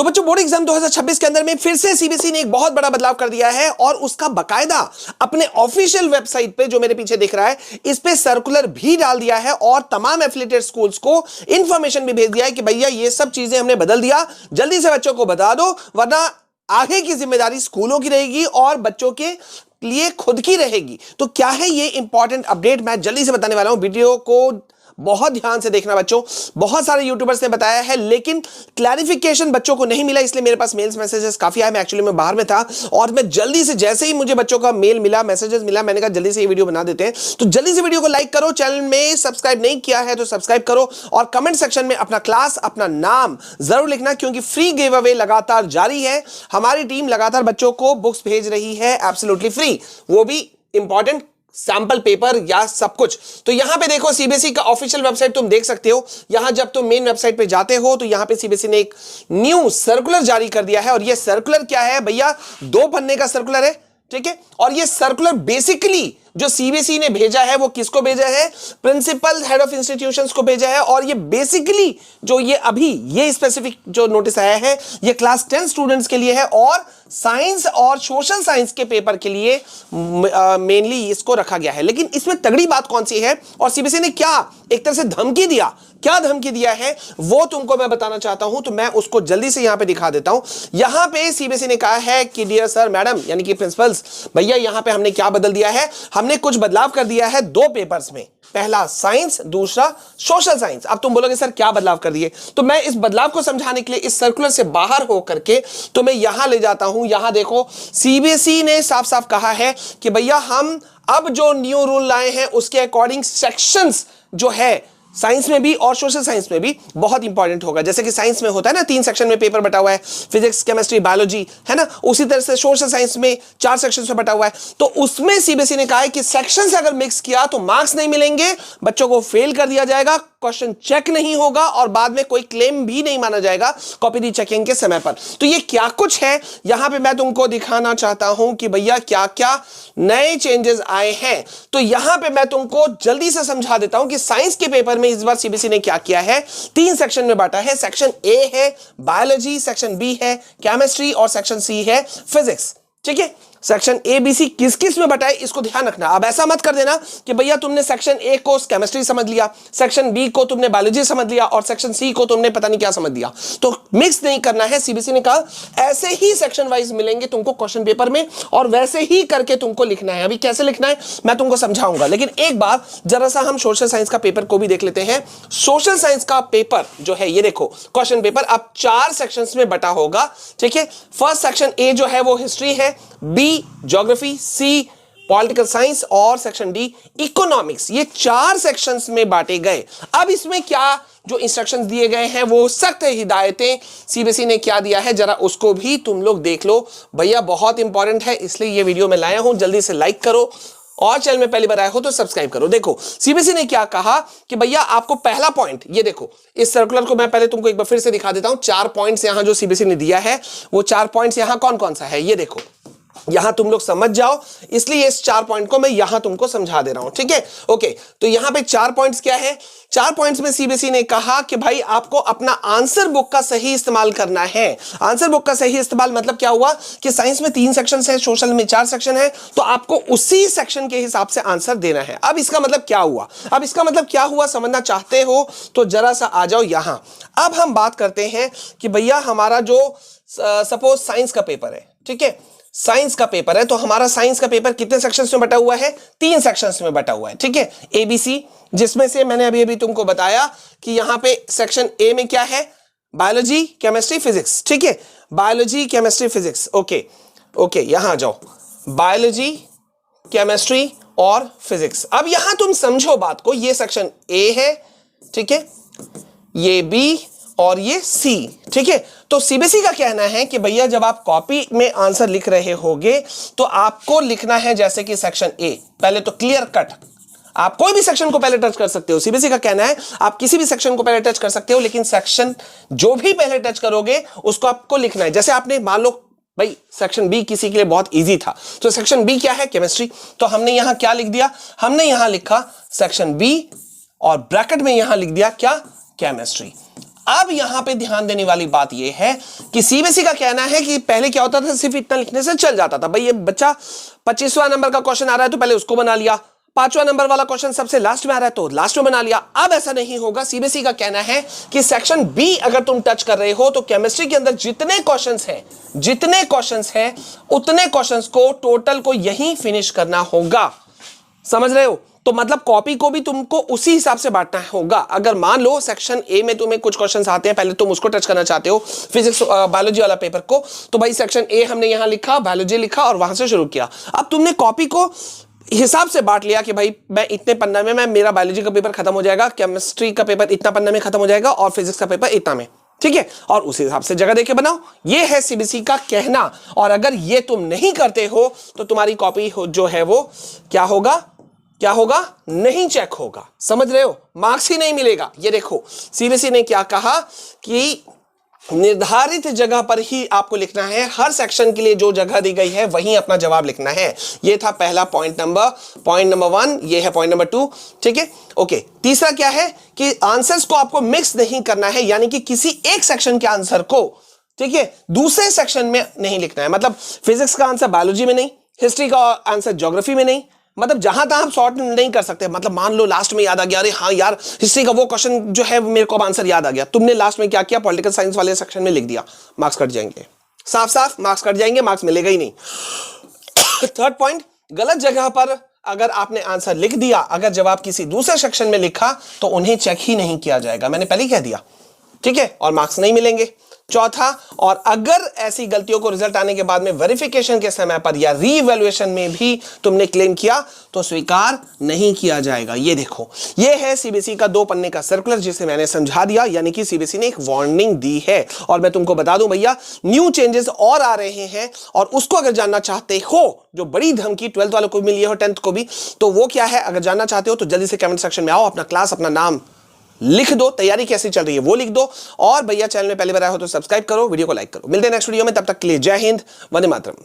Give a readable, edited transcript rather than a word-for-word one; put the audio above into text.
तो बच्चों board exam 2026 के अंदर में फिर से सीबीएसई ने एक बहुत बड़ा बदलाव कर दिया है और उसका बकायदा अपने ऑफिशियल वेबसाइट पे जो मेरे पीछे दिख रहा है इस पे सर्कुलर भी डाल दिया है और तमाम एफिलिएटेड स्कूल्स को इंफॉर्मेशन भी भेज दिया है कि भैया ये सब चीजें हमने बदल दिया, जल्दी से बच्चों को बता दो वरना आगे की जिम्मेदारी स्कूलों की रहेगी और बच्चों के लिए खुद की रहेगी। तो क्या है ये इंपॉर्टेंट अपडेट, मैं जल्दी से बताने वाला हूं। वीडियो को बहुत ध्यान से देखना बच्चों। बहुत सारे यूट्यूबर्स ने बताया है लेकिन क्लैरिफिकेशन बच्चों को नहीं मिला, इसलिए मेरे पास मेल्स मैसेजेस काफी आए। मैं एक्चुअली मैं बाहर में था और मैं जल्दी से, जैसे ही मुझे बच्चों का मेल मिला, मैसेजेस मिला, मैंने कहा जल्दी से ये वीडियो बना देते हैं। तो जल्दी से वीडियो को लाइक करो, चैनल में सब्सक्राइब नहीं किया है तो सब्सक्राइब करो और कमेंट सेक्शन में अपना क्लास, अपना नाम जरूर लिखना क्योंकि फ्री गिव अवे लगातार जारी है। हमारी टीम लगातार बच्चों को बुक्स भेज रही है एब्सोल्युटली फ्री, वो भी इंपॉर्टेंट सैंपल पेपर या सब कुछ। तो यहां पे देखो सीबीएसई का ऑफिशियल वेबसाइट तुम देख सकते हो। यहां जब तुम मेन वेबसाइट पे जाते हो तो यहां पे सीबीएसई ने एक न्यू सर्कुलर जारी कर दिया है और ये सर्कुलर क्या है भैया, 2 पन्ने का सर्कुलर है, ठीक है। और ये सर्कुलर बेसिकली जो सीबीएसई ने भेजा है वो किसको भेजा है, प्रिंसिपल हेड ऑफ इंस्टीट्यूशंस को भेजा है। और ये बेसिकली जो ये अभी ये स्पेसिफिक जो नोटिस आया है ये क्लास 10 स्टूडेंट्स के लिए है और साइंस और सोशल साइंस के पेपर के लिए मेनली इसको रखा गया है। लेकिन इसमें तगड़ी बात कौन सी है और सीबीएसई ने क्या एक तरह से धमकी दिया, क्या धमकी दिया है वो तुमको मैं बताना चाहता हूं। तो मैं उसको जल्दी से यहां पे दिखा देता हूं। यहां पे सीबीएसई ने कहा है कि डियर सर मैडम यानी कि प्रिंसिपल्स भैया यहां पे हमने क्या बदल दिया है, हमने कुछ बदलाव कर दिया है 2 पेपर्स में, पहला साइंस, दूसरा सोशल साइंस। अब तुम बोलोगे सर क्या बदलाव कर दिए, तो मैं इस बदलाव को समझाने के लिए इस सर्कुलर से बाहर होकर के तो मैं यहां ले जाता हूं। यहां देखो सीबीएसई ने साफ साफ कहा है कि भैया हम अब जो न्यू रूल लाए हैं उसके अकॉर्डिंग सेक्शंस जो है साइंस में भी और सोशल साइंस में भी बहुत इंपॉर्टेंट होगा। जैसे कि साइंस में होता है ना 3 सेक्शन में पेपर बटा हुआ है, फिजिक्स, केमिस्ट्री, बायोलॉजी, है ना, उसी तरह से सोशल साइंस में 4 सेक्शंस में बटा हुआ है। तो उसमें सीबीएसई ने कहा है कि सेक्शन से अगर मिक्स किया तो मार्क्स नहीं मिलेंगे, बच्चों को फेल कर दिया जाएगा, क्वेश्चन चेक नहीं होगा और बाद में कोई क्लेम भी नहीं माना जाएगा कॉपी री चेकिंग के समय पर। तो ये क्या कुछ है यहां पे मैं तुमको दिखाना चाहता हूं कि भैया क्या क्या नए चेंजेस आए हैं। तो यहां पे मैं तुमको जल्दी से समझा देता हूं कि साइंस के पेपर में इस बार सीबीएसई ने क्या किया है। 3 सेक्शन में बांटा है, सेक्शन ए है बायोलॉजी, सेक्शन बी है केमिस्ट्री और सेक्शन सी है फिजिक्स, ठीक है। सेक्शन ए बी सी किस किस में बटा है इसको ध्यान रखना। अब ऐसा मत कर देना कि भैया तुमने सेक्शन ए को केमिस्ट्री समझ लिया, सेक्शन बी को तुमने बायोलॉजी समझ लिया और सेक्शन सी को तुमने पता नहीं क्या समझ लिया। तो मिक्स नहीं करना है। सीबीएसई ने कहा ऐसे ही सेक्शन वाइज मिलेंगे तुमको क्वेश्चन पेपर में और वैसे ही करके तुमको लिखना है। अभी कैसे लिखना है मैं तुमको समझाऊंगा, लेकिन एक बार जरा सा हम सोशल साइंस का पेपर को भी देख लेते हैं। सोशल साइंस का पेपर जो है ये देखो क्वेश्चन पेपर अब 4 सेक्शंस में बटा होगा, ठीक है। फर्स्ट सेक्शन ए जो है वो हिस्ट्री है, बी ज्योग्राफी, सी पॉलिटिकल साइंस और सेक्शन डी इकोनॉमिक्स। ये 4 सेक्शंस में बांटे गए। अब इसमें क्या जो इंस्ट्रक्शंस दिए गए हैं वो सख्त हिदायतें सीबीएसई ने क्या दिया है जरा उसको भी तुम लोग देख लो भैया, बहुत इंपॉर्टेंट है इसलिए ये वीडियो मैं लाया हूं। जल्दी से लाइक करो और चैनल में पहली बार आए हो तो सब्सक्राइब करो। देखो सीबीएसई ने क्या कहा कि भैया आपको पहला पॉइंट, ये देखो इस सर्कुलर को मैं पहले तुमको एक बार फिर से दिखा देता हूं। 4 पॉइंट्स यहां जो सीबीएसई ने दिया है वो 4 पॉइंट्स यहां कौन कौन सा है ये देखो, यहां तुम लोग समझ जाओ इसलिए इस 4 पॉइंट को मैं यहां तुमको समझा दे रहा हूं, ठीक है। ओके, तो यहां पे 4 पॉइंट्स क्या है। 4 पॉइंट्स में सीबीएसई ने कहा कि भाई आपको अपना आंसर बुक का सही इस्तेमाल करना है। आंसर बुक का सही इस्तेमाल मतलब क्या हुआ कि साइंस में 3 सेक्शन है, सोशल में 4 सेक्शन है, तो आपको उसी सेक्शन के हिसाब से आंसर देना है। अब इसका मतलब क्या हुआ, अब इसका मतलब क्या हुआ समझना चाहते हो तो जरा सा आ जाओ यहां। अब हम बात करते हैं कि भैया हमारा जो सपोज साइंस का पेपर है, ठीक है, साइंस का पेपर है तो हमारा साइंस का पेपर कितने सेक्शंस में बटा हुआ है, 3 सेक्शंस में बटा हुआ है, ठीक है। एबीसी, जिसमें से मैंने अभी अभी तुमको बताया कि यहां पे सेक्शन ए में क्या है, बायोलॉजी, केमिस्ट्री, फिजिक्स, ठीक है। Biology, chemistry, physics, okay okay, यहां जाओ, बायोलॉजी, केमिस्ट्री और फिजिक्स। अब यहां तुम समझो बात को, ये सेक्शन ए है, ठीक है, ये बी और ये सी, ठीक है। तो सीबीएसई का कहना है कि भैया जब आप कॉपी में आंसर लिख रहे होगे तो आपको लिखना है जैसे कि सेक्शन ए, पहले तो क्लियर कट, आप कोई भी सेक्शन को पहले टच कर सकते हो। सीबीएसई का कहना है आप किसी भी सेक्शन को पहले टच कर सकते हो, लेकिन सेक्शन जो भी पहले टच करोगे उसको आपको लिखना है। जैसे आपने मान लो भाई सेक्शन बी किसी के लिए बहुत इजी था, तो सेक्शन बी क्या है, केमिस्ट्री, तो हमने यहां क्या लिख दिया, हमने यहां लिखा सेक्शन बी और ब्रैकेट में यहां लिख दिया क्या, केमिस्ट्री। अब यहां पे ध्यान देने वाली बात यह है कि सीबीएसई का कहना है कि पहले क्या होता था, सिर्फ इतना लिखने से चल जाता था। भाई ये बच्चा 25वां नंबर का क्वेश्चन आ रहा है तो पहले उसको बना लिया, 5वां नंबर वाला क्वेश्चन सबसे लास्ट में आ रहा है तो लास्ट में बना लिया। अब ऐसा नहीं होगा। सीबीएसई का कहना है कि सेक्शन बी अगर तुम टच कर रहे हो तो केमिस्ट्री के अंदर जितने क्वेश्चंस हैं उतने क्वेश्चंस को टोटल को यहीं फिनिश करना होगा। समझ रहे हो? तो मतलब कॉपी को भी तुमको उसी हिसाब से बांटना होगा। अगर मान लो सेक्शन ए में तुम्हें कुछ क्वेश्चंस आते हैं, पहले तुम उसको टच करना चाहते हो, फिजिक्स बायोलॉजी वाला पेपर को, तो भाई सेक्शन ए हमने यहां लिखा, बायोलॉजी लिखा और वहां से शुरू किया। अब तुमने कॉपी को हिसाब से बांट लिया कि भाई मैं इतने पन्ना में मेरा बायोलॉजी का पेपर खत्म हो जाएगा, केमिस्ट्री का पेपर इतना पन्ना में खत्म हो जाएगा और फिजिक्स का पेपर इतना में, ठीक है, और उसी हिसाब से जगह देके बनाओ। ये है सीबीएसई का कहना। और अगर ये तुम नहीं करते हो तो तुम्हारी कॉपी जो है वो क्या होगा, नहीं चेक होगा। समझ रहे हो? मार्क्स ही नहीं मिलेगा। ये देखो सीबीएसई ने क्या कहा कि निर्धारित जगह पर ही आपको लिखना है, हर सेक्शन के लिए जो जगह दी गई है वहीं अपना जवाब लिखना है। ये था पहला पॉइंट नंबर 1, ये है पॉइंट नंबर 2, ठीक है, ओके। तीसरा क्या है कि आंसर्स को आपको मिक्स नहीं करना है, यानी कि किसी एक सेक्शन के आंसर को, ठीक है, दूसरे सेक्शन में नहीं लिखना है। मतलब फिजिक्स का आंसर बायोलॉजी में नहीं, हिस्ट्री का आंसर ज्योग्राफी में नहीं, मतलब जहां तहां सॉर्ट नहीं कर सकते। मतलब मान लो लास्ट में याद आ गया, अरे हाँ यार हिस्ट्री का वो क्वेश्चन जो है मेरे को अब आंसर याद आ गया, तुमने लास्ट में क्या किया, पॉलिटिकल साइंस वाले सेक्शन में लिख दिया, मार्क्स कट जाएंगे, साफ साफ मार्क्स कट जाएंगे, मार्क्स मिलेगा ही नहीं। थर्ड पॉइंट, गलत जगह पर अगर आपने आंसर लिख दिया, अगर जवाब किसी दूसरे सेक्शन में लिखा तो उन्हें चेक ही नहीं किया जाएगा, मैंने पहले ही कह दिया, ठीक है, और मार्क्स नहीं मिलेंगे। चौथा, और अगर ऐसी गलतियों को रिजल्ट आने के बाद में वेरिफिकेशन के समय पर या रीइवैल्यूएशन में भी तुमने क्लेम किया तो स्वीकार नहीं किया जाएगा। ये देखो, ये है सीबीएसई का 2 पन्ने का सर्कुलर जिसे मैंने समझा दिया, यानी कि सीबीएसई ने एक वार्निंग दी है। और मैं तुमको बता दूं भैया, न्यू चेंजेस और आ रहे हैं, और उसको अगर जानना चाहते हो, जो बड़ी धमकी 12th वालों को भी मिली है और 10th को भी, तो वो क्या है, अगर जानना चाहते हो तो जल्दी से कमेंट सेक्शन में आओ, अपना क्लास, अपना नाम लिख दो, तैयारी कैसी चल रही है वो लिख दो, और भैया चैनल में पहली बार आए हो तो सब्सक्राइब करो, वीडियो को लाइक करो। मिलते हैं नेक्स्ट वीडियो में, तब तक के लिए जय हिंद, वंदे मातरम।